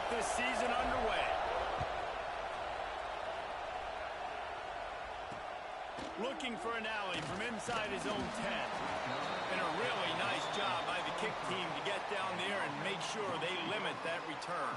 this season underway. Looking for an alley from inside his own 10. And a really nice job by the kick team to get down there and make sure they limit that return.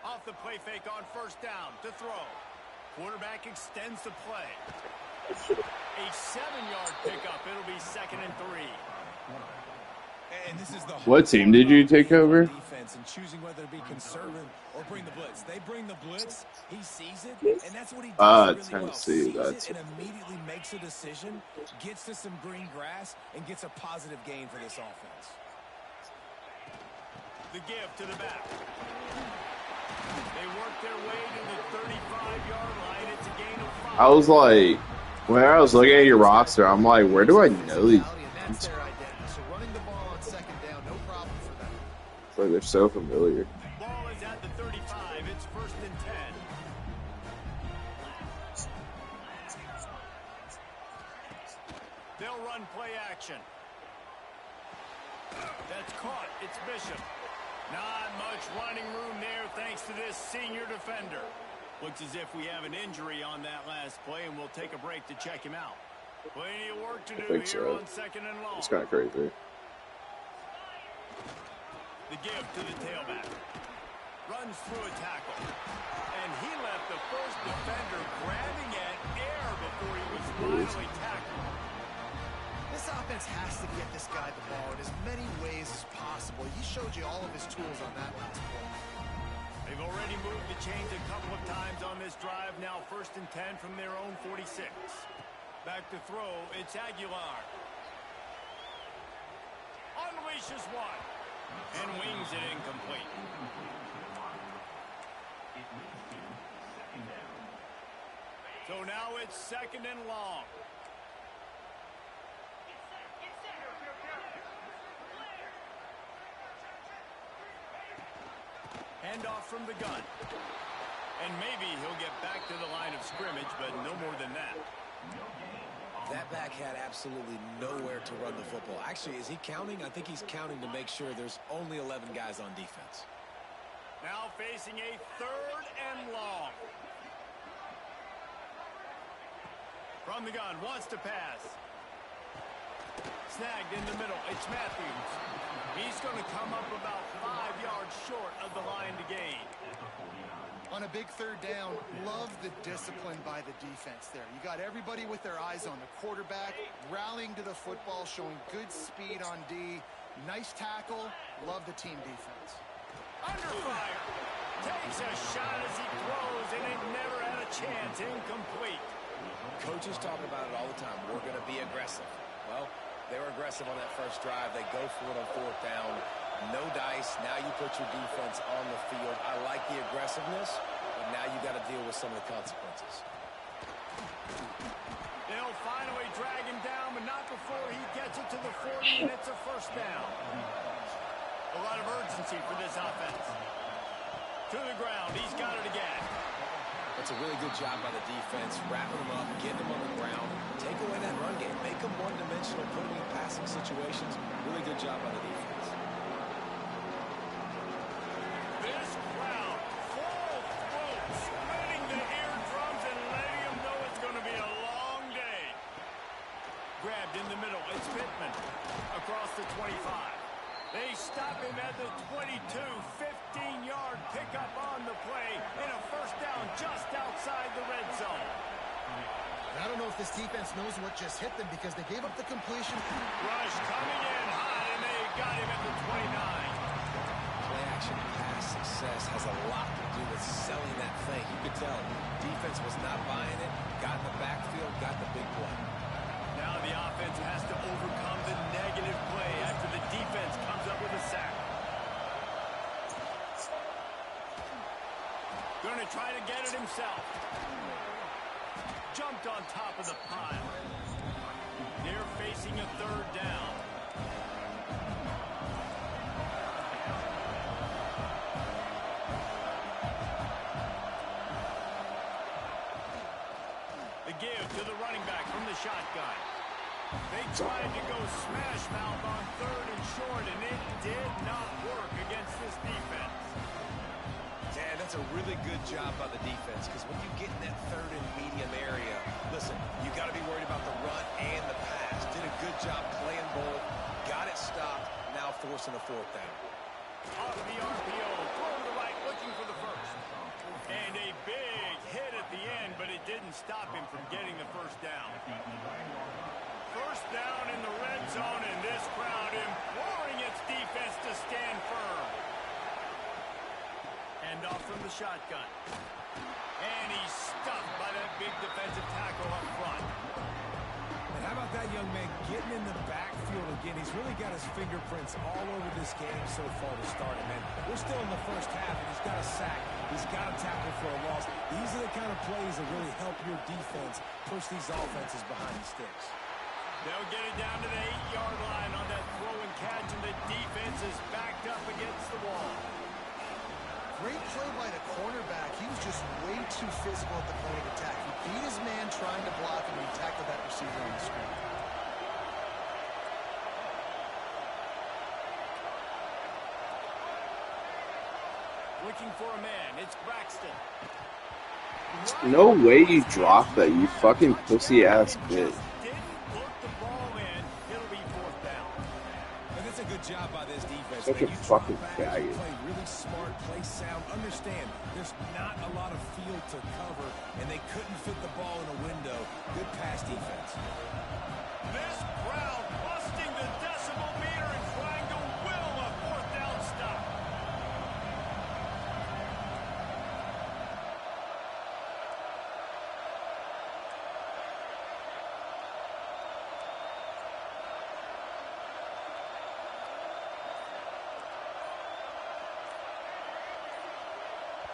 Off the play fake on first down to throw. Quarterback extends the play. A 7-yard pickup. It'll be 2nd and 3. And this is the what team did you take over? Defense and choosing whether to be conservative or bring the blitz. They bring the blitz. He sees it, and that's what he does really well. Tennessee. Sees it and immediately makes a decision, gets to some green grass, and gets a positive gain for this offense. The give to the back. They work their way to the 35-yard line. It's a gain of 5. I was like, when I was looking at your roster, I'm like, where do I know these? That's their identity. So running the ball on 2nd down, no problem for them. It's like they're so familiar. Ball is at the 35. It's 1st and 10. They'll run play action. That's caught. It's Bishop. Not much running room there thanks to this senior defender. Looks as if we have an injury on that last play, and we'll take a break to check him out. Plenty of work to do here on 2nd and long. It's kind of crazy. The give to the tailback. Runs through a tackle. And he left the first defender grabbing at air before he was finally tackled. This offense has to get this guy the ball in as many ways as possible. He showed you all of his tools on that last play. They've already moved the chains a couple of times on this drive. Now 1st and 10 from their own 46. Back to throw. It's Aguilar. Unleashes one. And wings it incomplete. So now it's 2nd and long. Handoff from the gun. And maybe he'll get back to the line of scrimmage, but no more than that. That back had absolutely nowhere to run the football. Actually, is he counting? I think he's counting to make sure there's only 11 guys on defense. Now facing a 3rd and long. From the gun, wants to pass. Snagged in the middle. It's Matthews. He's going to come up about 5 yards short of the line to gain. On a big 3rd down, love the discipline by the defense there. You got everybody with their eyes on the quarterback, rallying to the football, showing good speed on D. Nice tackle. Love the team defense. Under fire. Takes a shot as he throws, and it never had a chance. Incomplete. Coaches talk about it all the time. We're going to be aggressive. Well, they were aggressive on that first drive. They go for it on 4th down. No dice. Now you put your defense on the field. I like the aggressiveness, but now you got to deal with some of the consequences. They'll finally drag him down, but not before he gets it to the 40, and it's a 1st down. A lot of urgency for this offense. To the ground. He's got it again. That's a really good job by the defense, wrapping them up, getting them on the ground, take away that run game, make them one-dimensional, put them in passing situations. Really good job by the defense. This crowd, full throat, splitting the eardrums and letting them know it's going to be a long day. Grabbed in the middle. It's Pittman across the 25. They stop him at the 22, 15-yard pickup on the play, and a 1st down just outside the red zone. I don't know if this defense knows what just hit them because they gave up the completion. Rush coming in hot, and they got him at the 29. Play action pass success has a lot to do with selling that thing. You could tell defense was not buying it, got in the backfield, got the big play. Now the offense has to overcome the negative play after the defense comes up with a sack. Going to try to get it himself. Jumped on top of the pile. They're facing a third down. The give to the running back from the shotgun. They tried to go smash mouth on third and short, and it did not work against this defense. Dan, that's a really good job by the defense, because when you get in that third and medium area, listen, you got to be worried about the run and the pass. Did a good job playing both, got it stopped, now forcing a fourth down. Off the RPO, throw to the right, looking for the first. And a big hit at the end, but it didn't stop him from getting the first down. First down in the red zone, and this crowd imploring its defense to stand firm. And off from the shotgun. And he's stuffed by that big defensive tackle up front. And how about that young man getting in the backfield again? He's really got his fingerprints all over this game so far to start him. And we're still in the first half, and he's got a sack. He's got a tackle for a loss. These are the kind of plays that really help your defense push these offenses behind the sticks. They'll get it down to the 8-yard line on that throw and catch, and the defense is backed up against the wall. Great play by the cornerback. He was just way too physical at the point of attack. He beat his man trying to block him, and he tackled that receiver on the screen. Looking for a man. It's Braxton. No way you dropped that, you fucking pussy-ass bitch. Job by this defense. Such a fucking faggot. Play really smart, play sound. Understand, there's not a lot of field to cover, and they couldn't fit the ball in a window. Good pass defense. This crowd busting the decibel meter and trying to will a fourth down stop.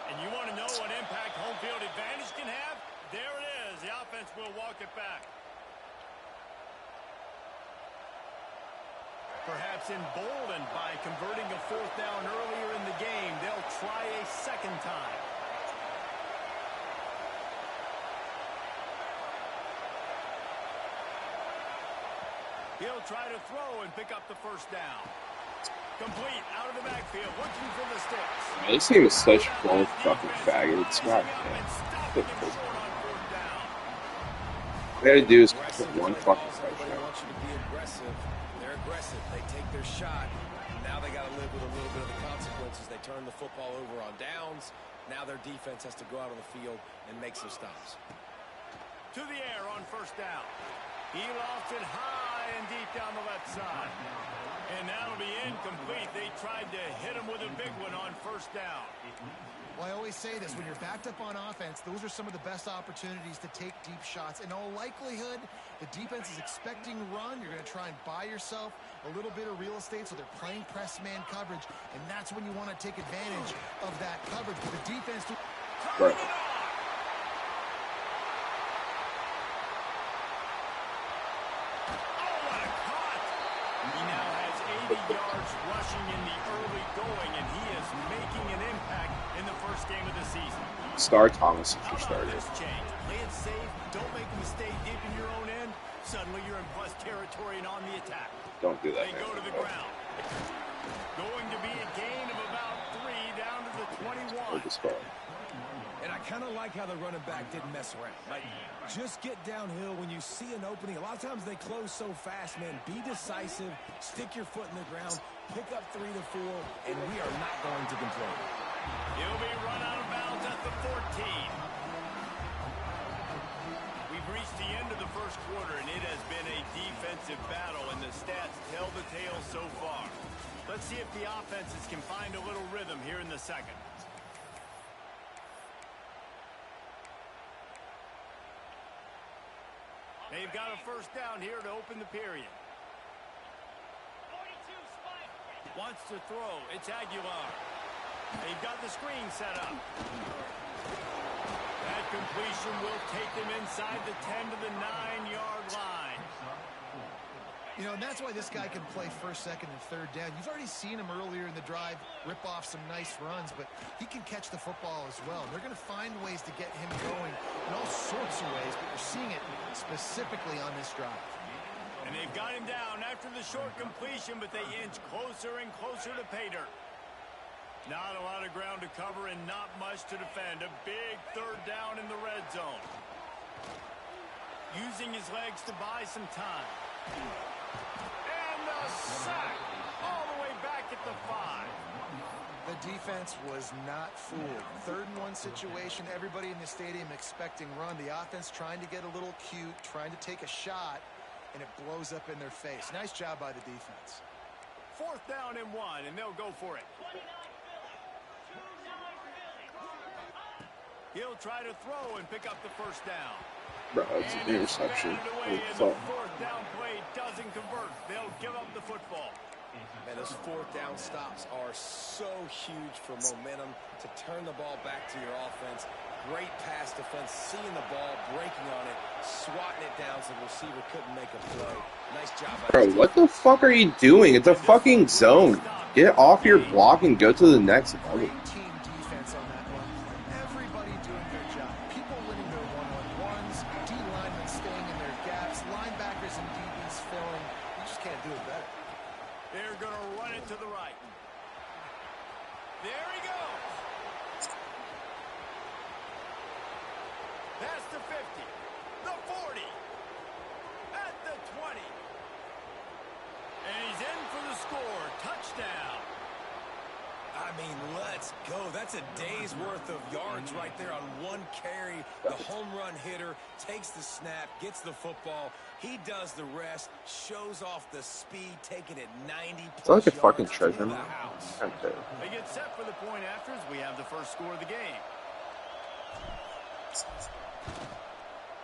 And you want to know what impact home field advantage can have? There it is. The offense will walk it back. Perhaps emboldened by converting a fourth down earlier in the game, they'll try a second time. He'll try to throw and pick up the first down. Complete, out of the backfield, looking for the sticks. Man, this team is such both fucking faggots. God damn. All they gotta do is put one fucking touchdown. They want you to be aggressive. They're aggressive. They take their shot. Now they got to live with a little bit of the consequences. They turn the football over on downs. Now their defense has to go out on the field and make some stops. To the air on first down. He lofts it high and deep down the left side. And that'll be incomplete. They tried to hit him with a big one on first down. Well, I always say this, when you're backed up on offense, those are some of the best opportunities to take deep shots. In all likelihood, the defense is expecting run. You're going to try and buy yourself a little bit of real estate, so they're playing press man coverage, and that's when you want to take advantage of that coverage. But the defense... Right. He now has 80 yards rushing in the early going, and he is making an impact in the first game of the season. Star Thomas is your How starter. about this change? Play it safe, don't make a mistake deep in your own end. Suddenly you're in plus territory and on the attack. Don't do that, They go to the ground. Going to be a gain of about 3 down to the 21. And I kind of like how the running back didn't mess around. Like, just get downhill when you see an opening. A lot of times they close so fast, man. Be decisive, stick your foot in the ground, pick up 3 to 4, and we are not going to complain. He'll be run out of bounds at the 14. We've reached the end of the first quarter, and it has been a defensive battle, and the stats tell the tale so far. Let's see if the offenses can find a little rhythm here in the second. They've got a first down here to open the period. Wants to throw. It's Aguilar. They've got the screen set up. completion will take them inside the 10 to the 9-yard line. You know, and that's why this guy can play first, second, and third down. You've already seen him earlier in the drive rip off some nice runs, but he can catch the football as well. They're going to find ways to get him going in all sorts of ways, but you're seeing it specifically on this drive. And they've got him down after the short completion, but they inch closer and closer to pay dirt. Not a lot of ground to cover and not much to defend. A big third down in the red zone. Using his legs to buy some time. And the sack all the way back at the 5. The defense was not fooled. 3rd and 1 situation, everybody in the stadium expecting run. The offense trying to get a little cute, trying to take a shot, and it blows up in their face. Nice job by the defense. 4th down and 1, and they'll go for it. He'll try to throw and pick up the first down. Bro, it's an interception. And the 4th down play doesn't convert. They'll give up the football. Man, those 4th down stops are so huge for momentum to turn the ball back to your offense. Great pass defense, seeing the ball, breaking on it, swatting it down so the receiver couldn't make a play. Nice job by Bro, what the fuck are you doing? It's a fucking zone. Get off your block and go to the next level. Great team defense on that one. Everybody doing their job. People winning their one-on-ones, D linemen staying in their gaps, linebackers and DBs filling. You just can't do it better. They're going to run it to the right. There he goes. Past the 50, the 40, at the 20. And he's in for the score. Touchdown. I mean, let's go. That's a day's worth of yards right there on one carry. The home run hitter takes the snap, gets the football. He does the rest, shows off the speed, taking it 90 plus It's like a yards fucking to treasure the map. house. Okay. They get set for the point after as we have the first score of the game.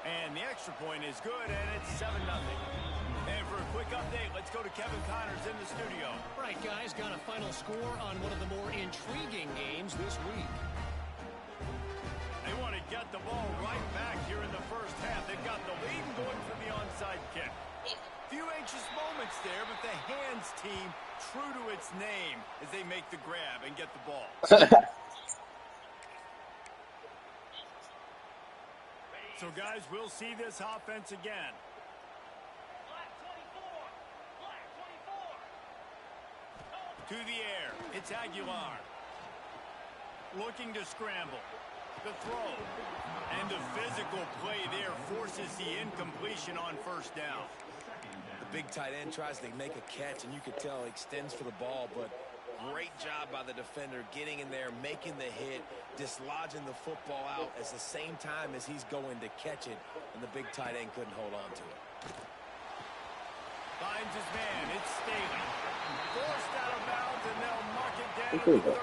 And the extra point is good, and it's 7-0. And for a quick update, let's go to Kevin Connors in the studio. Right, guys, got a final score on one of the more intriguing games this week. They want to get the ball right back here in the first half. They've got the lead and going for the onside kick. Few anxious moments there, but the hands team true to its name as they make the grab and get the ball. So, guys, we'll see this offense again. To the air, it's Aguilar. Looking to scramble. The throw. And the physical play there forces the incompletion on first down. The big tight end tries to make a catch, and you could tell he extends for the ball, but great job by the defender getting in there, making the hit, dislodging the football out at the same time as he's going to catch it, and the big tight end couldn't hold on to it. Finds his man. It's Staley. Forced out of bounds, and they'll knock it down at the 34.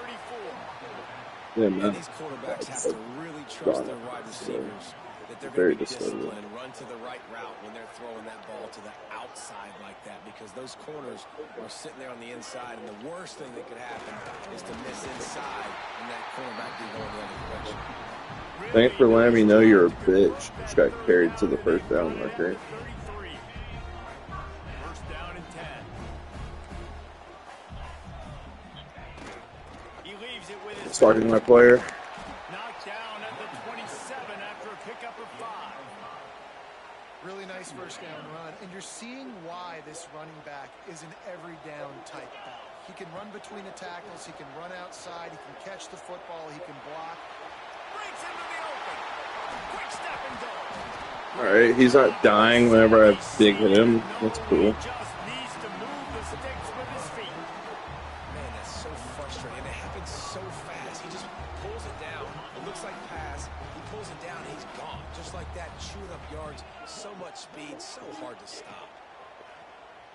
Yeah, And man. these quarterbacks have to really trust their wide receivers that they're Very going to be disturbing. disciplined and run to the right route when they're throwing that ball to the outside like that, because those corners are sitting there on the inside, and the worst thing that could happen is to miss inside and that cornerback be going the other direction. Thanks for letting me know you're a bitch. Just got carried to the first down marker. 33. First down and 10. He leaves it with his Starting my player. knocked down at the 27 after a pickup of 5. Really nice first down run, and you're seeing why this running back is an every down type back. He can run between the tackles, he can run outside, he can catch the football, he can block. Breaks into the open. Quick step and go. Alright, he's not dying whenever I big hit him. That's cool. He just needs to move the sticks with his feet. Man, that's so frustrating. It happens so fast. He just pulls it down. It looks like pass. He pulls it down, and he's gone. Just like that, chewing up yards. So much speed, so hard to stop.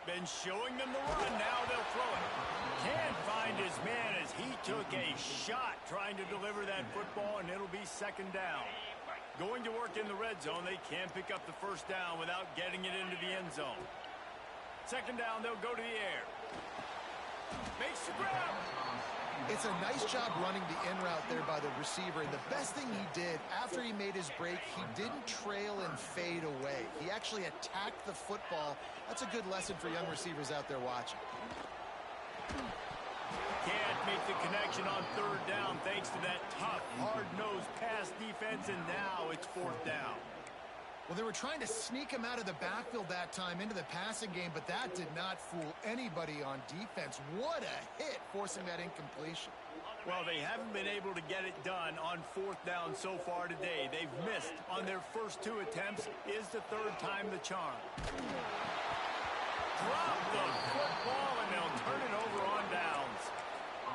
Been showing them the run. Now they'll throw it. Can't find his man as he took a shot trying to deliver that football, and it'll be second down. Going to work in the red zone. They can't pick up the first down without getting it into the end zone. Second down, they'll go to the air. Makes the grab. It's a nice job running the in route there by the receiver. And the best thing he did after he made his break, he didn't trail and fade away. He actually attacked the football. That's a good lesson for young receivers out there watching. Can't make the connection on third down thanks to that tough, hard-nosed pass defense, and now it's fourth down. Well, they were trying to sneak him out of the backfield that time into the passing game, but that did not fool anybody on defense. What a hit, forcing that incompletion. Well, they haven't been able to get it done on fourth down so far today. They've missed on their first 2 attempts. Is the third time the charm? Drop the football, and they'll turn it over on downs.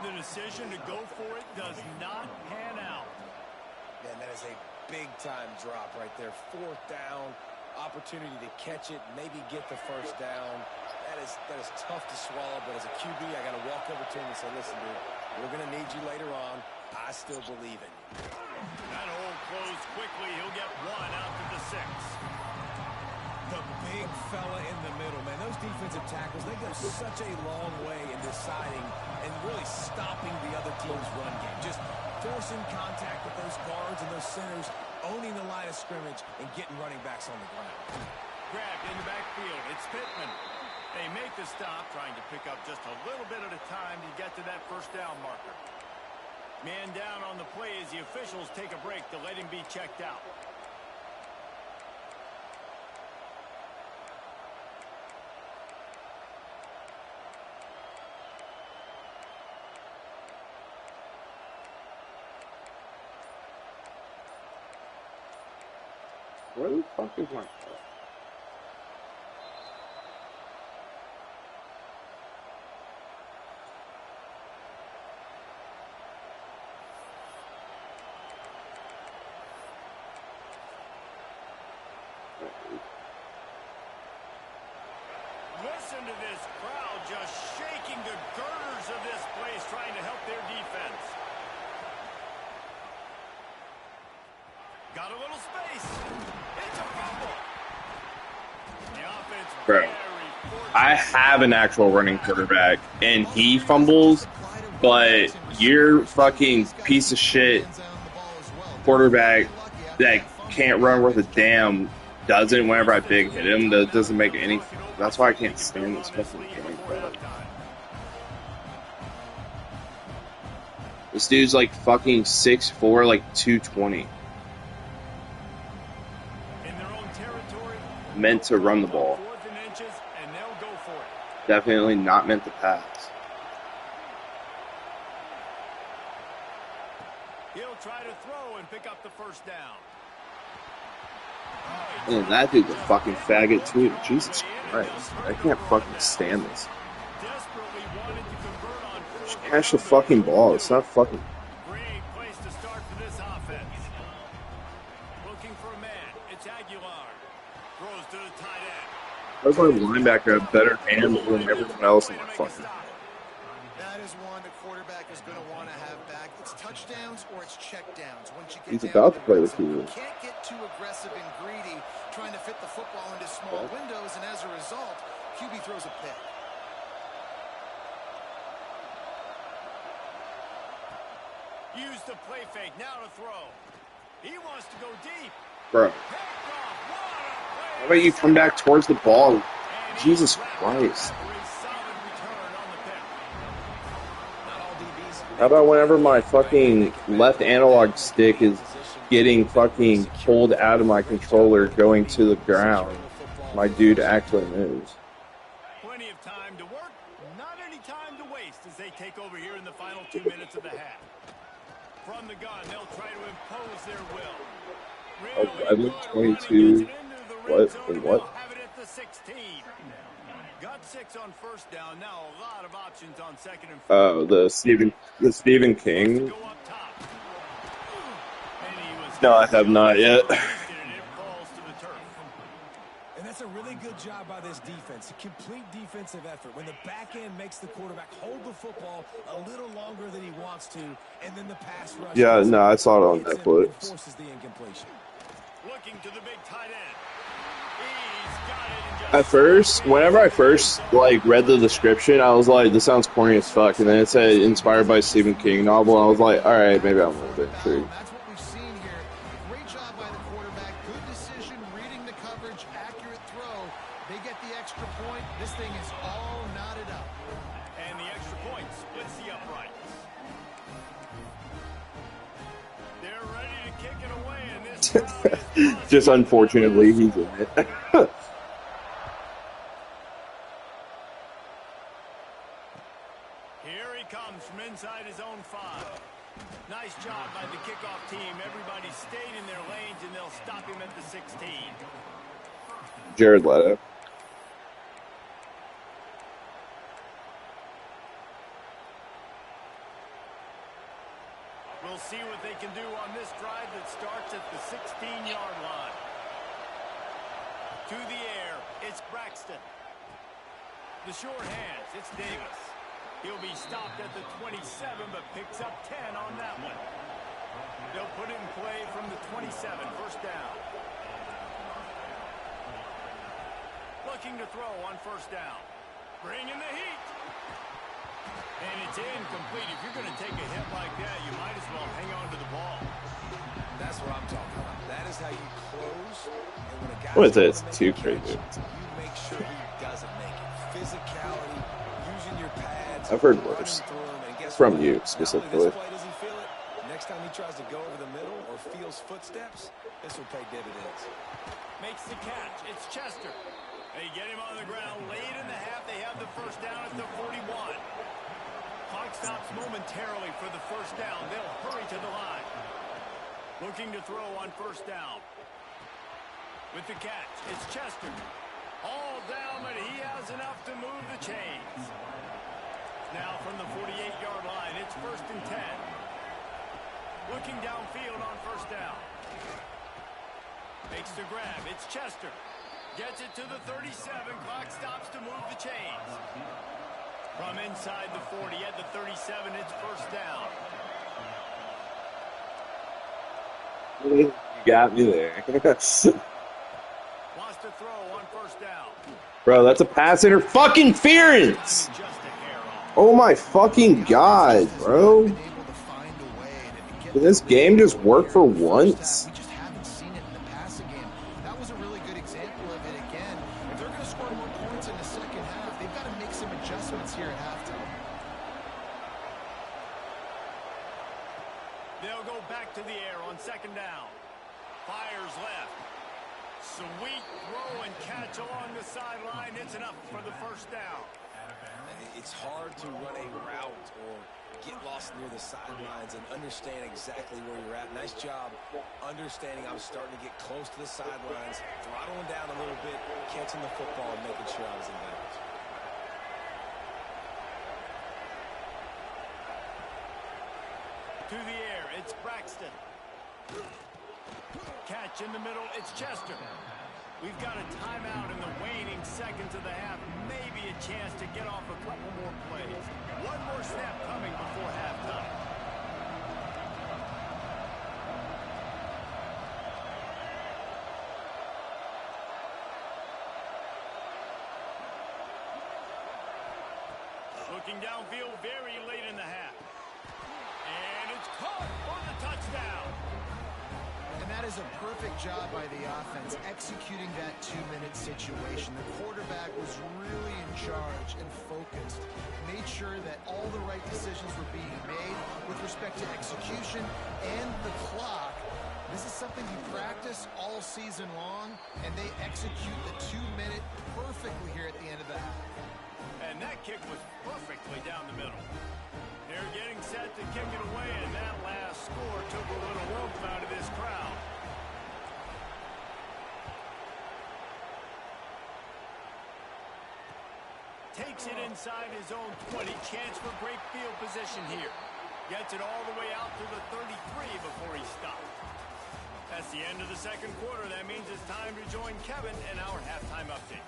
The decision to go for it does not pan out. Man, that is a big-time drop right there. Fourth down, opportunity to catch it, maybe get the first down. That is tough to swallow, but as a QB, I got to walk over to him and say, listen, dude, we're going to need you later on. I still believe in you. That hole closed quickly. He'll get 1 out to the 6. The big fella in the middle, man. Those defensive tackles, they go such a long way in deciding and really stopping the other team's run game. Just forcing contact with those guards and those centers, owning the line of scrimmage, and getting running backs on the ground. Grabbed in the backfield. It's Pittman. They make the stop, trying to pick up just a little bit at a time to get to that first down marker. Man down on the play as the officials take a break to let him be checked out. Where the fuck is my car? Listen to this crowd just shaking the girders of this place, trying to help their defense. Got a little space. It's a fumble. The offense Bro, very fortunate. I have an actual running quarterback, and he fumbles, but your fucking piece of shit quarterback that can't run worth a damn doesn't whenever I big hit him. That doesn't make any. That's why I can't stand this fucking thing, bro. This dude's like fucking 6'4", like 220. In their own territory, Meant to run the ball. 4th and inches, and they'll go for it. Definitely not meant to pass. He'll try to throw and pick up the first down. And that dude's a fucking faggot too. Jesus Christ. I can't fucking stand this. Desperately wanted to convert on Just 4th catch the fucking ball. It's not fucking. Great place to start for this offense. Looking for a man. It's Aguilar. Throws to the tight end. How's my linebacker have better hands than everyone else in my fucking. That is one the quarterback is going to want to have back. It's touchdowns or it's checkdowns. Once you get He's down about to there, play the so field. you can't get too aggressive and greedy trying to fit the football into small windows, and as a result, QB throws a pick. Use the play fake. Now to throw. He wants to go deep. Bro, how about you come back towards the ball? Jesus Christ. How about whenever my fucking left analog stick is getting fucking pulled out of my controller going to the ground, my dude actually moves. Plenty of time to work, not any time to waste as they take over here in the final 2 minutes of the half. From the gun, they'll try to impose their will. 11, 22, what, and what? Have it at the 16. Got 6 on first down. Now a lot of options on second and Oh, the Stephen King. go up top. And he was No, I have not yet. and it falls to the turf. And that's a really good job by this defense. A complete defensive effort. When the back end makes the quarterback hold the football a little longer than he wants to, and then the pass rush. Yeah, no, I saw it on hits him and Netflix. forces the incompletion. Looking to the big tight end. He's got it in just At first, whenever I first like read the description, I was like, "This sounds corny as fuck," and then it said inspired by Stephen King novel. And I was like, "All right, maybe I'm a little bit intrigued." That's what we've seen here. Great job by the quarterback. Good decision, reading the coverage, accurate throw. They get the extra point. This thing is all knotted up. And the extra point splits the uprights. They're ready to kick it away, and this crowd is Just unfortunately, he's in it. Here he comes from inside his own 5. Nice job by the kickoff team. Everybody stayed in their lanes, and they'll stop him at the 16. Jared Leto. We'll see what they can do on this drive that starts at the 16-yard line. To the air, it's Braxton. The short hands, it's Davis. He'll be stopped at the 27, but picks up 10 on that one. They'll put it in play from the 27, first down. Looking to throw on first down. Bringing the heat. And it's incomplete. If you're going to take a hit like that, you might as well hang on to the ball. That's what I'm talking about. That is how you close. And when a guy What is it? It's too crazy. you make sure he doesn't make it. Physicality, using your pads. I've heard running worse. through him, and guess From what? you, Not only specifically. this play does he feel it, next time he tries to go over the middle or feels footsteps, this will pay dividends. Makes the catch. It's Chester. They get him on the ground late in the half. They have the first down at the 41. Clock stops momentarily for the first down. They'll hurry to the line. Looking to throw on first down. With the catch, it's Chester. All down, but he has enough to move the chains. Now from the 48-yard line, it's first and 10. Looking downfield on first down. Makes the grab. It's Chester. Gets it to the 37. Clock stops to move the chains. From inside the 40 at the 37, it's first down. You got me there. Wants to throw on first down. Bro, that's a pass interference. Just a hair off. Oh my fucking god, bro. Been able to find a way to get Did this game just work for once? We just haven't seen it in the passing game. That was a really good example of it again. If they're going to score more points in the second half, they've got to make some adjustments here at halftime. They'll go back to the air on second down. Fires left. Sweet throw and catch along the sideline. It's enough for the first down. It's hard to run a route or get lost near the sidelines and understand exactly where you're at. Nice job understanding I was starting to get close to the sidelines, throttling down a little bit, catching the football and making sure I was in bounds. To the air, it's Braxton. Catch in the middle, it's Chester. We've got a timeout in the waning seconds of the half. Maybe a chance to get off a couple more plays. One more snap coming before halftime. Looking downfield very late in the half. And it's caught for the touchdown. And that is a perfect job by the offense, executing that two-minute situation. The quarterback was really in charge and focused, made sure that all the right decisions were being made with respect to execution and the clock. This is something you practice all season long, and they execute the 2-minute perfectly here at the end of the half. And that kick was perfectly down the middle. They're getting set to kick it away, and that last score took a little warmth out of this crowd. Takes it inside his own 20. Chance for great field position here. Gets it all the way out to the 33 before he stopped. That's the end of the second quarter. That means it's time to join Kevin in our halftime update.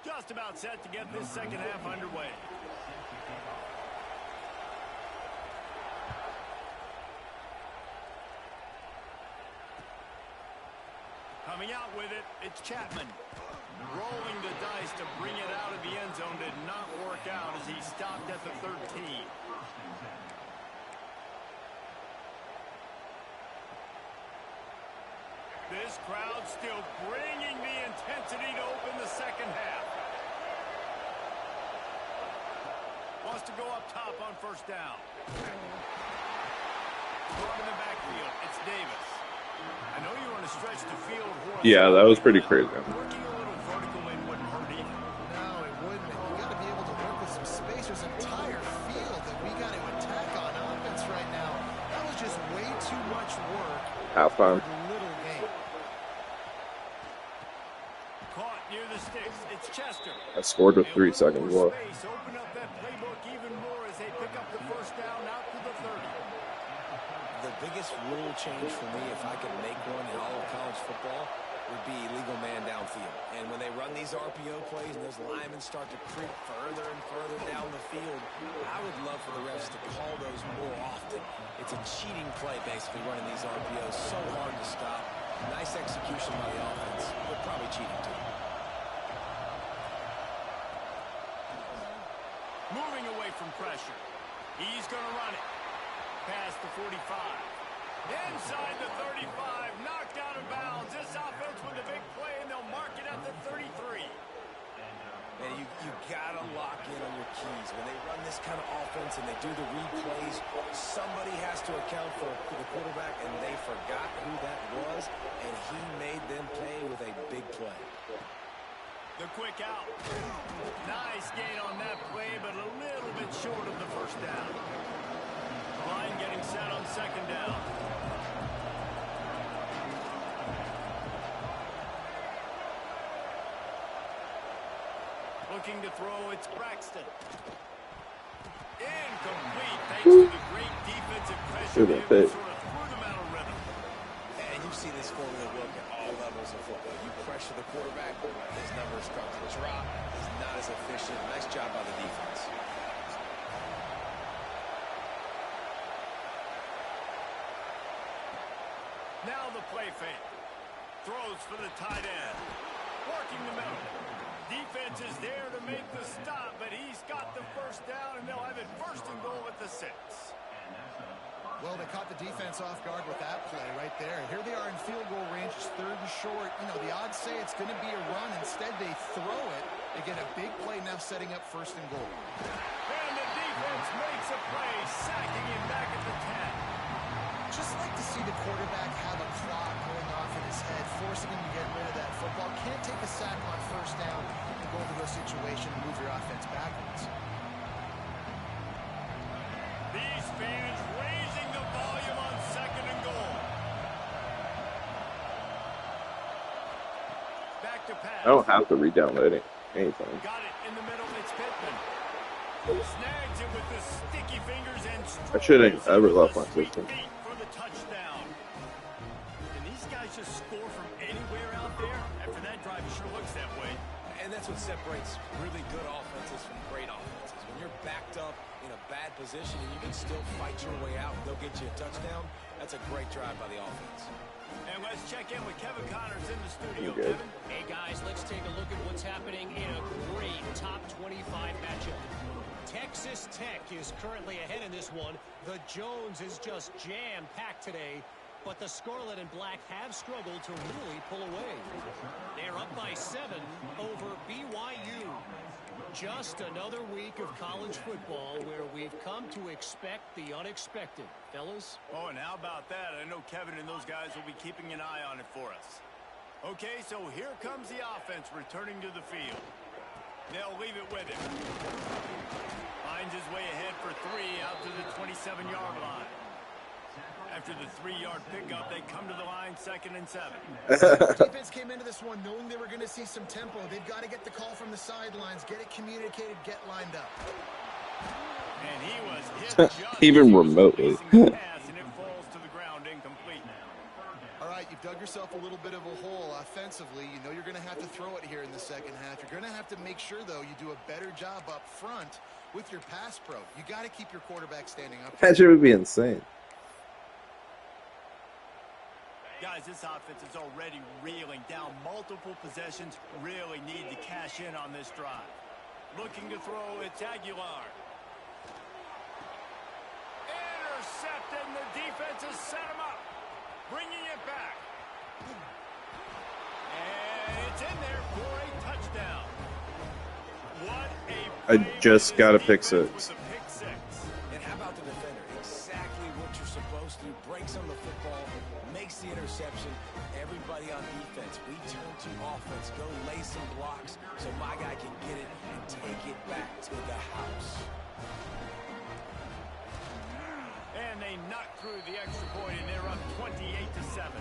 Just about set to get this second half underway. Coming out with it, it's Chapman. Rolling the dice to bring it out of the end zone did not work out as he stopped at the 13. This crowd still bringing the intensity to open the second half. Wants to go up top on first down. Throw in the backfield. It's Davis. I know you want to stretch the field. Yeah, that was pretty crazy. Working a little vertical in wouldn't hurt either. No, it wouldn't. You got to be able to work with some space. There's an entire field that we got to attack on offense right now. That was just way too much work. Halftime. Little game. Caught near the sticks. It's Chester. I scored with 3 seconds left. Open up that playbook even more as they pick up the first down out to the 30. The biggest rule change for me, if I could make one in all of college football, would be illegal man downfield. And when they run these RPO plays and those linemen start to creep further and further down the field, I would love for the refs to call those more often. It's a cheating play, basically, running these RPOs. So hard to stop. Nice execution by the offense, but probably cheating too. Moving away from pressure. He's going to run it. Past the 45. Inside the 35. Knocked out of bounds. This offense with a big play, and they'll mark it at the 33. And you got to lock in on your keys. When they run this kind of offense and they do the replays, somebody has to account for the quarterback, and they forgot who that was, and he made them pay with a big play. The quick out. Nice gain on that play, but a little bit short of the first down. Line getting set on second down. Looking to throw, it's Braxton. Incomplete, thanks to the great defensive pressure. They sort of threw them out of rhythm. And you see this formula work at all levels of football. You pressure the quarterback, his numbers start to drop. He's not as efficient. Nice job by the defense. Now the play fake. Throws for the tight end. Working the middle. Defense is there to make the stop, but he's got the first down, and they'll have it first and goal at the 6. Well, they caught the defense off guard with that play right there. Here they are in field goal range, it's third and short. You know, the odds say it's going to be a run. Instead, they throw it. They get a big play now setting up first and goal. And the defense makes a play, sacking him back at the 10. Just like to see the quarterback have a clock going off in his head, forcing him to get rid of that football. Can't take a sack on first down and go into a situation and move your offense backwards. These fans raising the volume on second and goal. Back to pass. I don't have to re-download it. Anything. Got it in the middle. It's Pittman. Snags it with the sticky fingers and I shouldn't ever left my system. for the touchdown. And these guys just score from anywhere out there. After that drive, it sure looks that way. And that's what separates really good offenses from great offenses. When you're backed up in a bad position and you can still fight your way out and they'll get you a touchdown, that's a great drive by the offense. And let's check in with Kevin Connors in the studio. Okay. Kevin? Hey, guys, let's take a look at what's happening in a great top 25 matchup. Texas Tech is currently ahead in this one. The Jones is just jam-packed today, but the Scarlet and Black have struggled to really pull away. They're up by 7 over BYU. Just another week of college football where we've come to expect the unexpected. Fellas? Oh, and how about that? I know Kevin and those guys will be keeping an eye on it for us. Okay, so here comes the offense returning to the field. They'll leave it with him. Finds his way ahead for 3 out to the 27-yard line. After the 3-yard pickup, they come to the line 2nd and 7. Defense came into this one knowing they were going to see some tempo. They've got to get the call from the sidelines, get it communicated, get lined up. And he was hit just Even as he was remotely. releasing the pass, and it falls to the ground incomplete. All right, you've dug yourself a little bit of a hole offensively. You know you're going to have to throw it here in the second half. You're going to have to make sure, though, you do a better job up front with your pass pro. You got to keep your quarterback standing up. That shit would be insane. Guys, this offense is already reeling down multiple possessions. Really need to cash in on this drive. Looking to throw, it's Aguilar. Intercepted, and the defense has set him up. Bringing it back. And it's in there for a touchdown. What a I just got a pick six. And how about the defender? Exactly what you're supposed to. Breaks on the football, makes the interception. Everybody on defense, we turn to offense. Go lay some blocks so my guy can get it and take it back to the house. And they knock through the extra point, and they're up 28-7.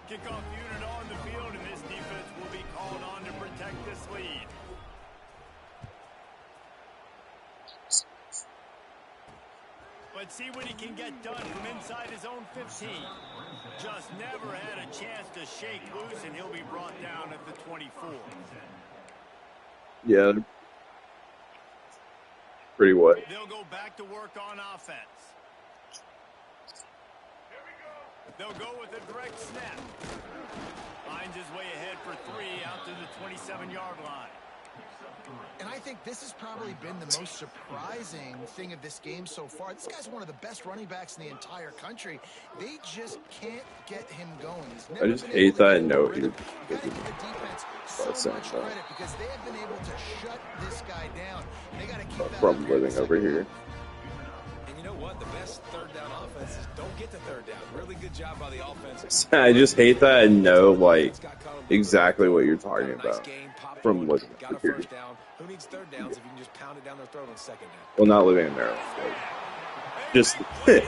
Kickoff unit on the field, and this defense will be called on to protect this lead. Let's see what he can get done from inside his own 15. Just never had a chance to shake loose, and he'll be brought down at the 24. Yeah. Pretty what? They'll go back to work on offense. They'll go with a direct snap. Finds his way ahead for 3 out to the 27-yard line. And I think this has probably been the most surprising thing of this game so far. This guy's one of the best running backs in the entire country. They just can't get him going. I just hate that note. Gotta give the defense so much credit because they have been able to shut this guy down. They got to keep that From living over here. And you know what? The best third down offenses don't get to third down. Really good job by the offense. I just hate that I know, like, exactly what you're talking about from living over here. Who needs third downs if you can just pound it down their throat on second down? Well, not living in Maryland. Like, just, yeah,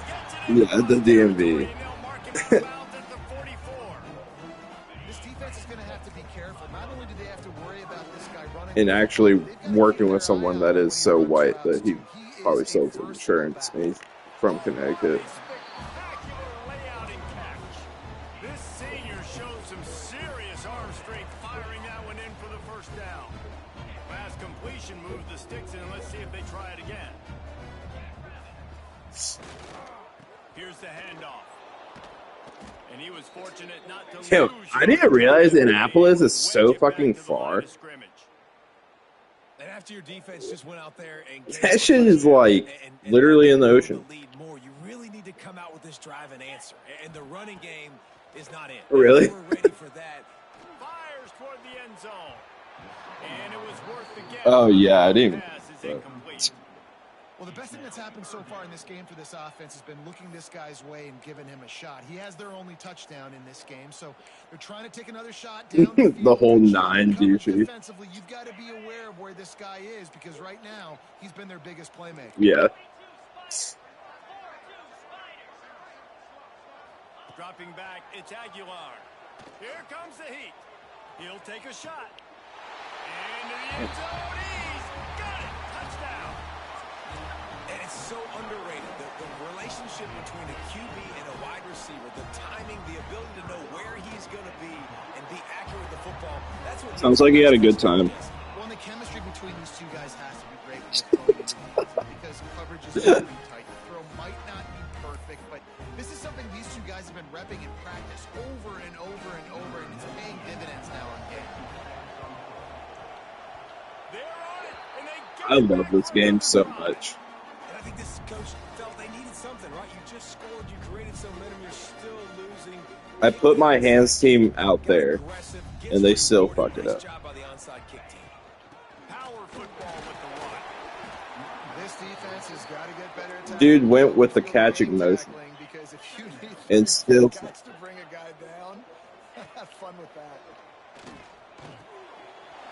the DMV. This defense is going to have to be careful. Not only do they have to worry about this guy running, And actually working with someone that is so white that he probably sells insurance, and he's from Connecticut. This senior showed some serious arm strength firing that one in for the first down. Fast completion moves the sticks in. Let's see if they try it again. Here's the handoff. And he was fortunate not to Yo, lose. I didn't realize Annapolis is so fucking far. And after your defense just went out there and That shit is like literally in the ocean. More, you really need to come out with this drive and answer. And the running game is not it. Really? We're ready for that. Fires toward the end zone. And it was worth the get. Oh, yeah, I didn't. Pass is incomplete. well, the best thing that's happened so far in this game for this offense has been looking this guy's way and giving him a shot. He has their only touchdown in this game, so they're trying to take another shot down the field. The whole 9 douchey. Defensively, you've got to be aware of where this guy is because right now he's been their biggest playmaker. Yeah. Dropping back, it's Aguilar. Here comes the heat. He'll take a shot. Into the end zone. He's got it. Touchdown. And it's so underrated. The relationship between a QB and a wide receiver, the timing, the ability to know where he's going to be and be accurate with the football. That's what Sounds like he had a good time. Well, and the chemistry between these two guys has to be great when they're throwing into because coverage is going to be tight. The throw might not be perfect, but this is something these two guys have been repping in practice over and over and over, and it's paying dividends now on game. They're on it, and they get I love this game so much. And I think this coach felt they needed something, right? You just scored, you created some momentum, you're still losing. I put my hands team out there, and they still fuck it up. Job by the onside kick team. power football with the run. This defense has got to get better at Dude went with the catching motion. because if you need And still- guts to bring a guy down, have fun with that.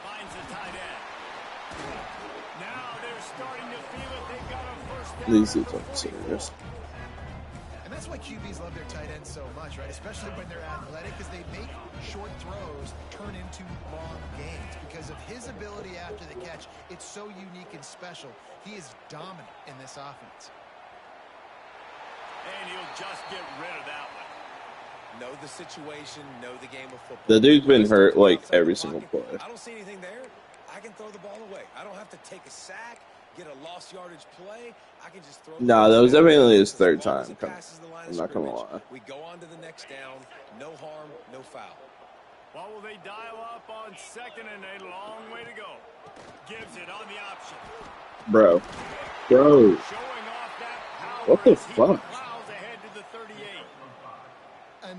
Finds the tight end. Now they're starting to feel it. They've got a first down. These at dudes the aren't 44. serious. And that's why QBs love their tight ends so much, right? Especially when they're athletic, because they make short throws turn into long gains. Because of his ability after the catch, it's so unique and special. He is dominant in this offense. And he'll just get rid of that one. Know the situation, know the game of football. The dude's been hurt like every single play. I don't see anything there. I can throw the ball away. I don't have to take a sack, get a lost yardage play. I can just throw. Nah, that was definitely his third time. I'm not gonna lie. We go on to the next down. No harm, no foul. What will they dial up on second and a long way to go? Gives it on the option. Bro. Showing off that power. What the as he fuck? plows ahead to the 38.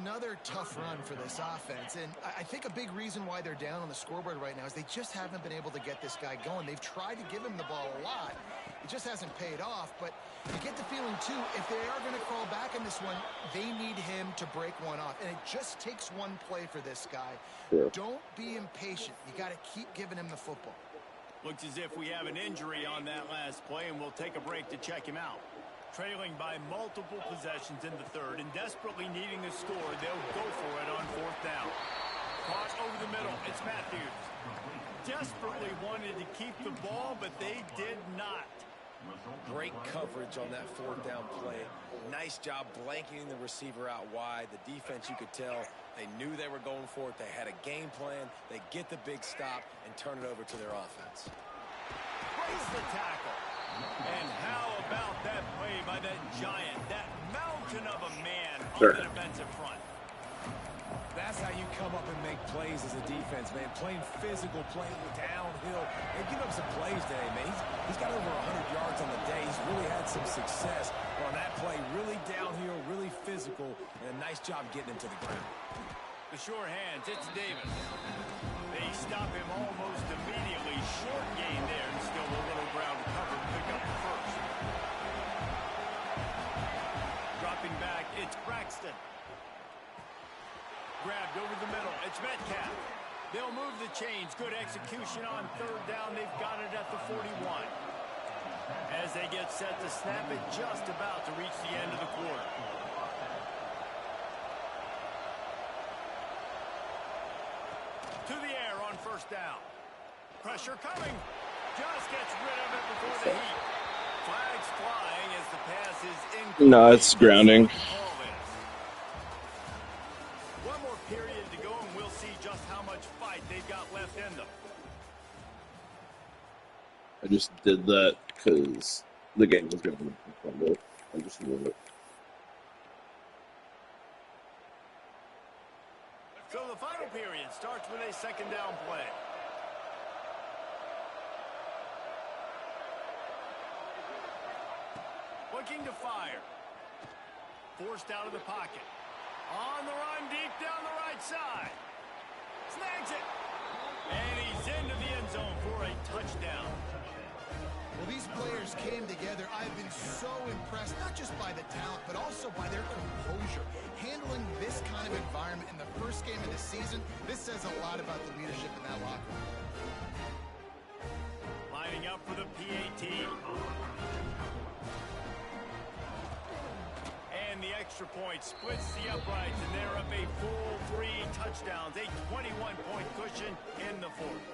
Another tough run for this offense, and I think a big reason why they're down on the scoreboard right now is they just haven't been able to get this guy going. They've tried to give him the ball a lot. It just hasn't paid off, but you get the feeling, too, if they are going to crawl back in this one, they need him to break one off, and it just takes one play for this guy. Yeah. Don't be impatient. You got to keep giving him the football. Looks as if we have an injury on that last play, and we'll take a break to check him out. Trailing by multiple possessions in the third and desperately needing to score, they'll go for it on fourth down. Caught over the middle. It's Matthews. Desperately wanted to keep the ball, but they did not. Great coverage on that fourth down play. Nice job blanketing the receiver out wide. The defense, you could tell, they knew they were going for it. They had a game plan. They get the big stop and turn it over to their offense. Breaks the tackle. And how about that play by that giant, that mountain of a man on the defensive front? That's how you come up and make plays as a defense, man. Playing physical, playing downhill. They give up some plays today, man. He's got over 100 yards on the day. He's really had some success on that play. Really downhill, really physical, and a nice job getting him to the ground. The sure hands, it's Davis. They stop him almost immediately. Short gain there, and still a little ground cover. Pick up the first. Dropping back, it's Braxton. Grabbed over the middle. It's Metcalf. They'll move the chains. Good execution on third down. They've got it at the 41. As they get set to snap it, just about to reach the end of the quarter. To the air on first down. Pressure coming. Just gets rid of it before the heat. Flags flying as the pass is incomplete. No, it's grounding. One more period to go, and we'll see just how much fight they've got left in them. I just did that because the game was going to be fumble. I just knew it. So the final period starts with a second down play. Looking to fire. Forced out of the pocket. On the run, deep down the right side. Snags it. And he's into the end zone for a touchdown. Well, these players came together. I've been so impressed, not just by the talent, but also by their composure. Handling this kind of environment in the first game of the season, this says a lot about the leadership in that locker room. Lining up for the PAT. And the extra point splits the uprights, and they're up a full 3 touchdowns, a 21-point cushion in the fourth.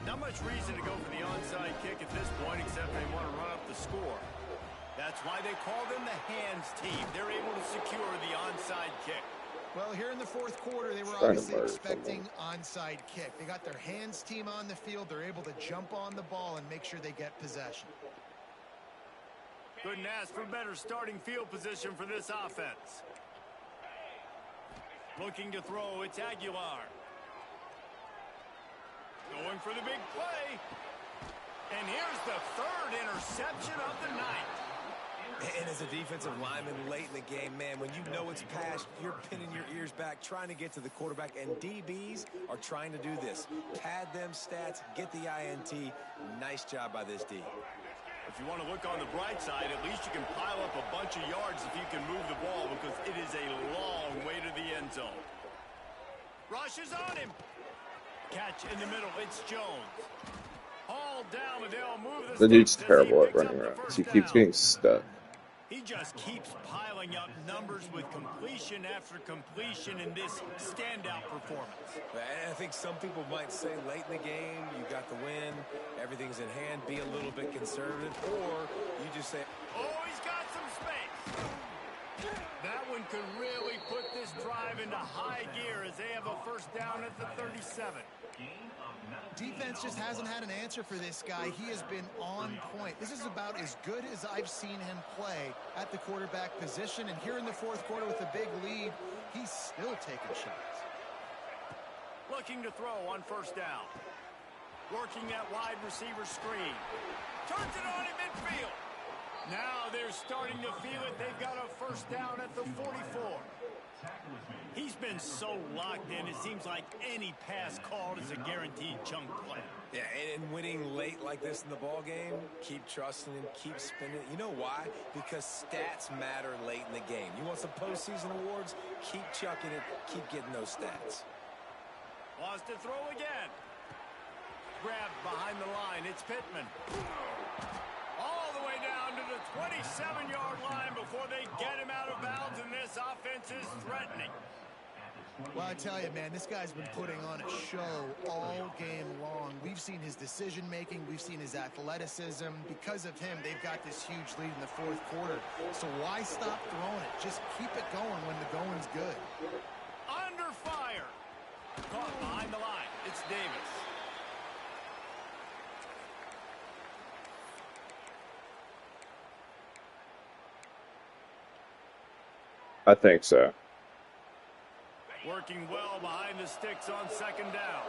Not much reason to go for the onside kick at this point, except they want to run up the score. That's why they call them the hands team. They're able to secure the onside kick. Well, here in the fourth quarter, they were obviously expecting onside kick. They got their hands team on the field. They're able to jump on the ball and make sure they get possession. Couldn't ask for better starting field position for this offense. Looking to throw, it's Aguilar. Going for the big play. And here's the third interception of the night. And as a defensive lineman late in the game, man, when you know it's passed, you're pinning your ears back, trying to get to the quarterback, and DBs are trying to do this. Pad them stats, get the INT. Nice job by this D. If you want to look on the bright side, at least you can pile up a bunch of yards if you can move the ball, because it is a long way to the end zone. Rush is on him. Catch in the middle. It's Jones. Hauled down, and they'll move the dude's terrible at running around. He keeps getting stuck. He just keeps piling up numbers with completion after completion in this standout performance. And I think some people might say late in the game, you got the win, everything's in hand, be a little bit conservative, or you just say, oh, he's got some space. That one could really put this drive into high gear as they have a first down at the 37. Defense just hasn't had an answer for this guy. He has been on point. This is about as good as I've seen him play at the quarterback position. And here in the fourth quarter with a big lead, he's still taking shots. Looking to throw on first down. Working that wide receiver screen. Turns it on in midfield. Now they're starting to feel it. They've got a first down at the 44. He's been so locked in, it seems like any pass called is a guaranteed chunk play. Yeah, and winning late like this in the ball game, keep trusting him, keep spinning it. You know why? Because stats matter late in the game. You want some postseason awards? Keep chucking it, keep getting those stats. Wants to throw again. Grabbed behind the line, it's Pittman. All the way down to the 27-yard line before they get him out of bounds, and this offense is threatening. Well, I tell you, man, this guy's been putting on a show all game long. We've seen his decision-making. We've seen his athleticism. Because of him, they've got this huge lead in the fourth quarter. So why stop throwing it? Just keep it going when the going's good. Under fire. Caught behind the line. It's Davis. I think so. Working well behind the sticks on second down.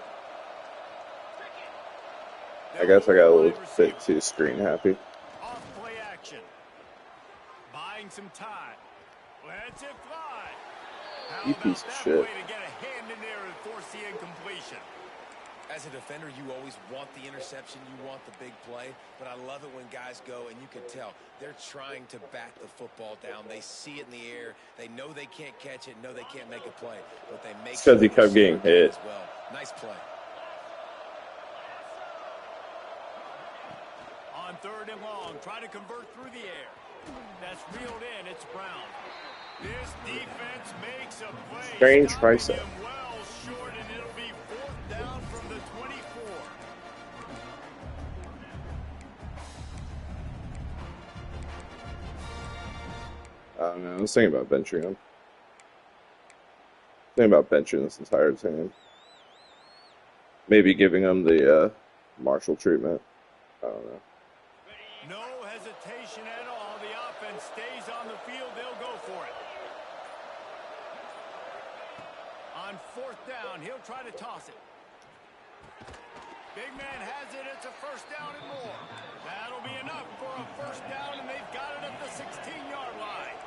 I guess I got a little bit too screen happy. Off play action. Buying some time. Lets it fly. How You about piece of that shit. way to get a hand in there and force the incompletion? As a defender, you always want the interception, you want the big play, but I love it when guys go, and you can tell, they're trying to back the football down. They see it in the air. They know they can't catch it, know they can't make a play, but they make It's 'cause he kept getting hit. as well. Nice play. On third and long, try to convert through the air. That's reeled in. It's Brown. This defense makes a play. Strange stopping tricep. him well short, and it'll be fourth down from the 24. I don't know. I was thinking about benching him. Thinking about benching this entire team. Maybe giving him the Marshall treatment. I don't know. No hesitation at all. The offense stays on the field. They'll go for it. On fourth down, he'll try to toss it. Big man has it. It's a first down and more. That'll be enough for a first down, and they've got it at the 16-yard line.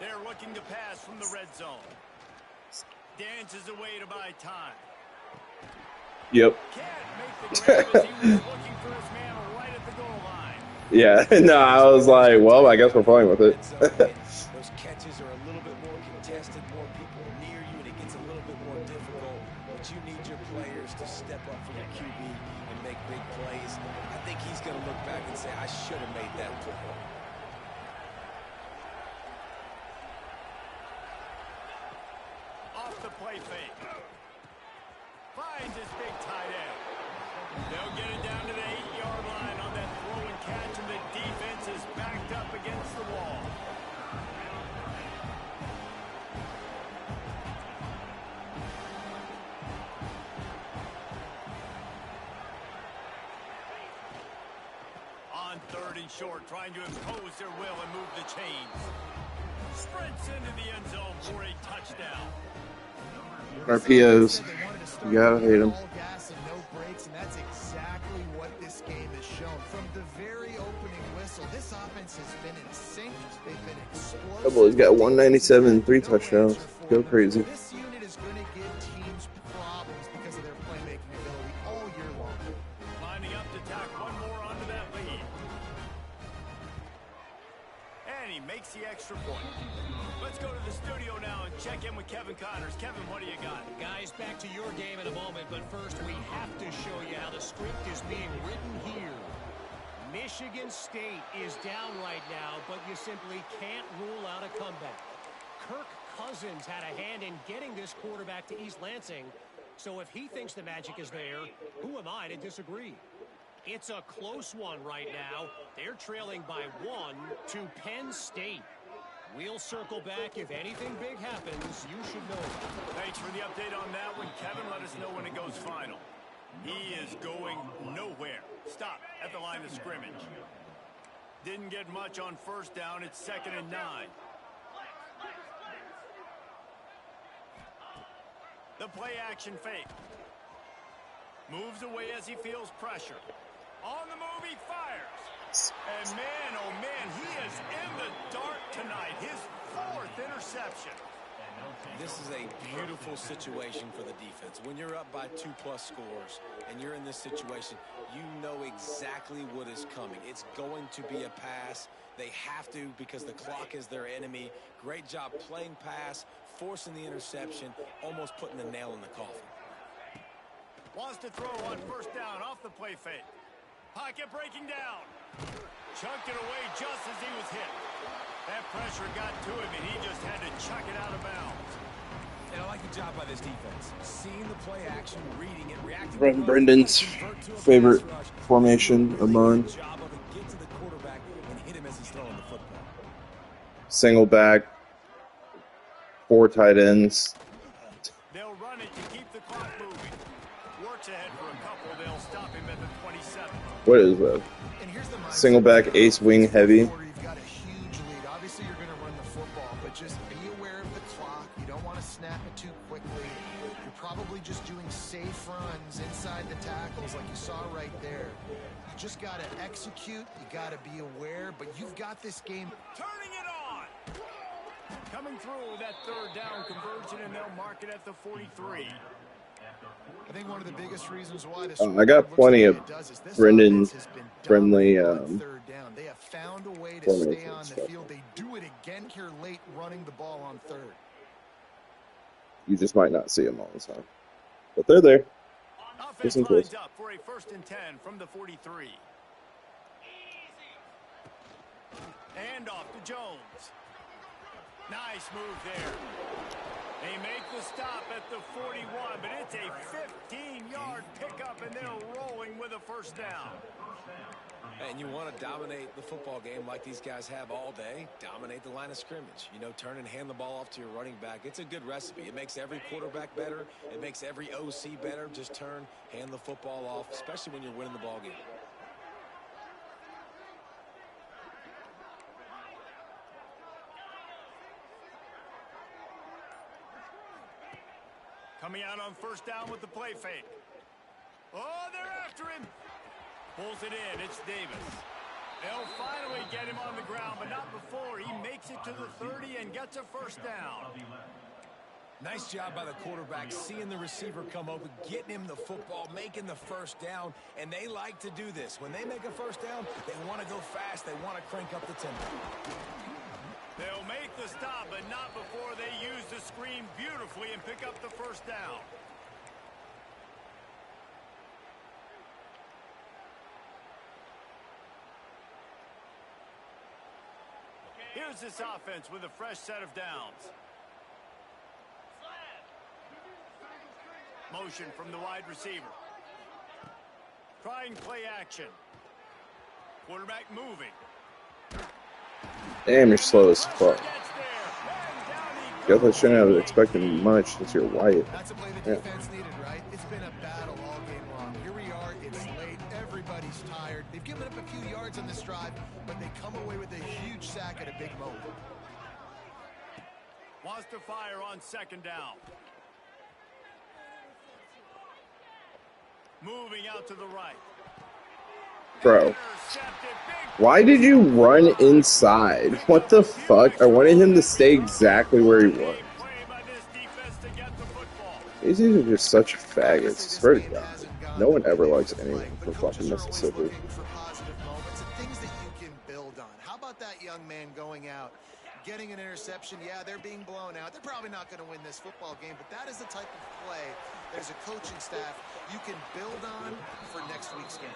They're looking to pass from the red zone. Dances away to buy time. Yep. Can't make the grab as he was looking for his man right at the goal line. Yeah. No, I was like, well, I guess we're playing with it. Those catches are a little bit more contested, more people near you, and it gets a little bit more difficult. But you need your players to step up for your QB and make big plays. I think he's going to look back and say, I should have made that play. Off the play fake. Finds his big tight end. They'll get it down to the 8-yard line on that throw and catch, and the defense is backed up against the wall. On third and short, trying to impose their will and move the chains. Sprints into the end zone for a touchdown. RPOs. You gotta hate them. All gas and no brakes, and that's exactly what this game has shown. From the very opening whistle, this offense has been in sync. They've been explosive. That boy's got 197, 3 touchdowns. Go crazy. This unit is going to give teams problems because of their playmaking ability all year long. Lining up to tack one more onto that lead. And he makes the extra point. Let's go to the studio now and check in with Kevin Connors. Kevin, what do you got? Guys, back to your game in a moment, but first we have to show you how the script is being written here. Michigan State is down right now, but you simply can't rule out a comeback. Kirk Cousins had a hand in getting this quarterback to East Lansing, so if he thinks the magic is there, who am I to disagree? It's a close one right now. They're trailing by 1 to Penn State. We'll circle back. If anything big happens, you should know about it. Thanks for the update on that one, Kevin. Let us know when it goes final. He is going nowhere. Stop at the line of scrimmage. Didn't get much on first down. It's 2nd and 9. The play action fake. Moves away as he feels pressure. On the move, he fires. And man, oh man, he is in the dark tonight. His 4th interception. This is a beautiful situation for the defense. When you're up by 2+ scores and you're in this situation, you know exactly what is coming. It's going to be a pass. They have to because the clock is their enemy. Great job playing pass, forcing the interception, almost putting the nail in the coffin. Wants to throw on first down off the play fake. Pocket breaking down. Chucked it away just as he was hit. That pressure got to him, and he just had to chuck it out of bounds. And I like the job by this defense. Seeing the play action, reading it, reacting. Brent Brendan's favorite formation among single back, 4 tight ends. They'll run it to keep the clock moving. Works ahead for a couple. They'll stop him at the 27. What is that? Single back, ace wing heavy. You've got a huge lead. Obviously, you're going to run the football, but just be aware of the clock. You don't want to snap it too quickly. You're probably just doing safe runs inside the tackles like you saw right there. You just got to execute. You got to be aware, but you've got this game. Turning it on. Coming through with that 3rd down conversion, and they'll mark it at the 43. I think one of the biggest reasons why this I got plenty of Brendan friendly third down. They have found a way to stay on the field. They do it again here late, running the ball on 3rd. You just might not see them all the time, but they're there. Offense lines up for a 1st and 10 from the 43. And off to Jones. Nice move there. They make the stop at the 41, but it's a 15-yard pickup, and they're rolling with a 1st down. And you want to dominate the football game like these guys have all day. Dominate the line of scrimmage. You know, turn and hand the ball off to your running back. It's a good recipe. It makes every quarterback better. It makes every OC better. Just turn, hand the football off, especially when you're winning the ball game. Coming out on 1st down with the play fake. Oh, they're after him. Pulls it in. It's Davis. They'll finally get him on the ground, but not before. He makes it to the 30 and gets a 1st down. Nice job by the quarterback, seeing the receiver come open, getting him the football, making the 1st down, and they like to do this. When they make a 1st down, they want to go fast. They want to crank up the tempo. They'll make the stop, but not before they use the screen beautifully and pick up the 1st down. Here's this offense with a fresh set of downs. Motion from the wide receiver. Trying play action. Quarterback moving. Damn, you're slow as fuck. Guess I shouldn't have expected much since you're white. That's a play the defense needed, right? It's been a battle all game long. Here we are. It's late. Everybody's tired. They've given up a few yards on this drive, but they come away with a huge sack at a big moment. Wants to fire on 2nd down. Moving out to the right. Bro, why did you run inside? What the fuck? I wanted him to stay exactly where he was. These dudes are just such faggots. I swear to God. No one ever likes anyone from fucking Mississippi. Things that you can build on. How about that young man going out, getting an interception? Yeah, they're being blown out. They're probably not going to win this football game, but that is the type of play there's a coaching staff you can build on for next week's game.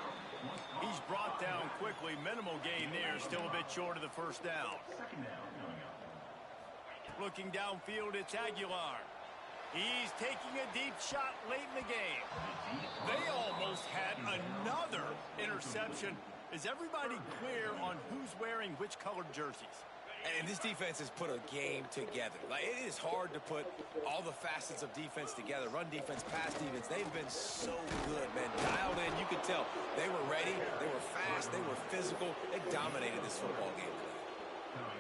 He's brought down quickly. Minimal gain there. Still a bit short of the 1st down. Looking downfield, it's Aguilar. He's taking a deep shot late in the game. They almost had another interception. Is everybody clear on who's wearing which colored jerseys? And this defense has put a game together. Like, it is hard to put all the facets of defense together. Run defense, pass defense. They've been so good, man. Dialed in. You could tell they were ready. They were fast. They were physical. They dominated this football game today.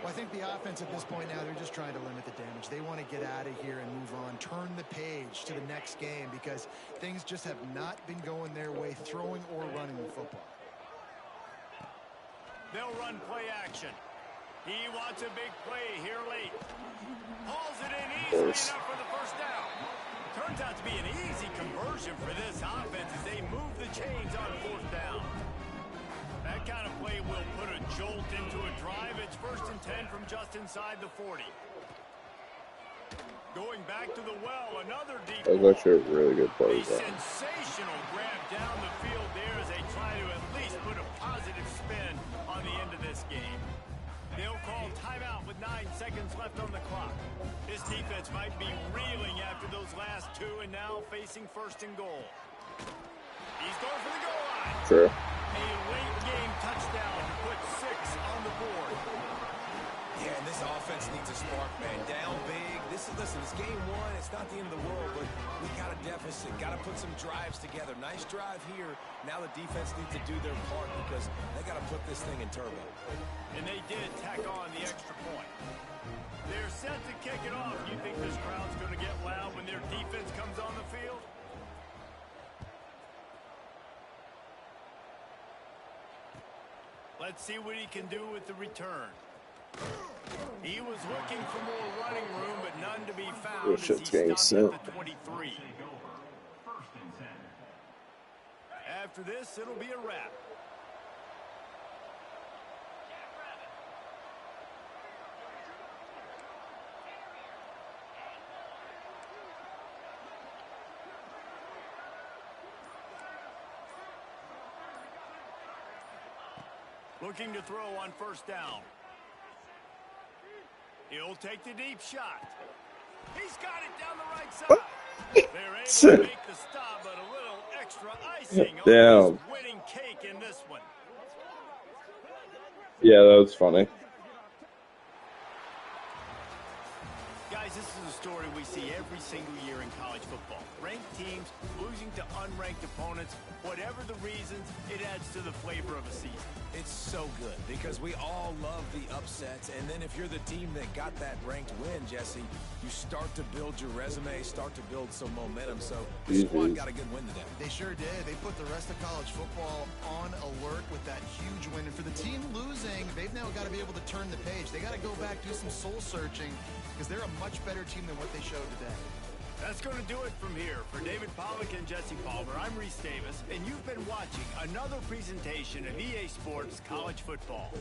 Well, I think the offense at this point now, they're just trying to limit the damage. They want to get out of here and move on, turn the page to the next game because things just have not been going their way, throwing or running the football. They'll run play action. He wants a big play here late. Hauls it in easily enough for the first down. Turns out to be an easy conversion for this offense as they move the chains on fourth down. That kind of play will put a jolt into a drive. It's 1st and 10 from just inside the 40. Going back to the well, another deep That was actually a really good play. A sensational grab down the field there as they try to at least put a positive spin on the end of this game. They'll call timeout with 9 seconds left on the clock. This defense might be reeling after those last two and now facing 1st and goal. He's going for the goal line. Sure. A late game touchdown to put 6 on the board. Yeah, and this offense needs a spark, man. Down big. Listen, it's game 1. It's not the end of the world, but we got a deficit. Got to put some drives together. Nice drive here. Now the defense needs to do their part because they got to put this thing in turbo. And they did tack on the extra point. They're set to kick it off. You think this crowd's going to get loud when their defense comes on the field? Let's see what he can do with the return. He was looking for more running room, but none to be found as he stopped at the 23. After this, it'll be a wrap. Looking to throw on 1st down. He'll take the deep shot. He's got it down the right side. They're able to make the stop, but a little extra icing on this winning cake in this one. Yeah, that was funny. Guys, this is a story we see every single year in college football. Ranked teams losing to unranked opponents. Whatever the reasons, it adds to the flavor of a season. It's so good because we all love the upsets, and then if you're the team that got that ranked win, Jesse, you start to build your resume, start to build some momentum. So the squad got a good win today. They sure did. They put the rest of college football on alert with that huge win. And for the team losing, they've now got to be able to turn the page. They got to go back, do some soul searching, because they're a much better team than what they showed today. That's going to do it from here. For David Pollack and Jesse Palmer, I'm Reese Davis, and you've been watching another presentation of EA Sports College Football.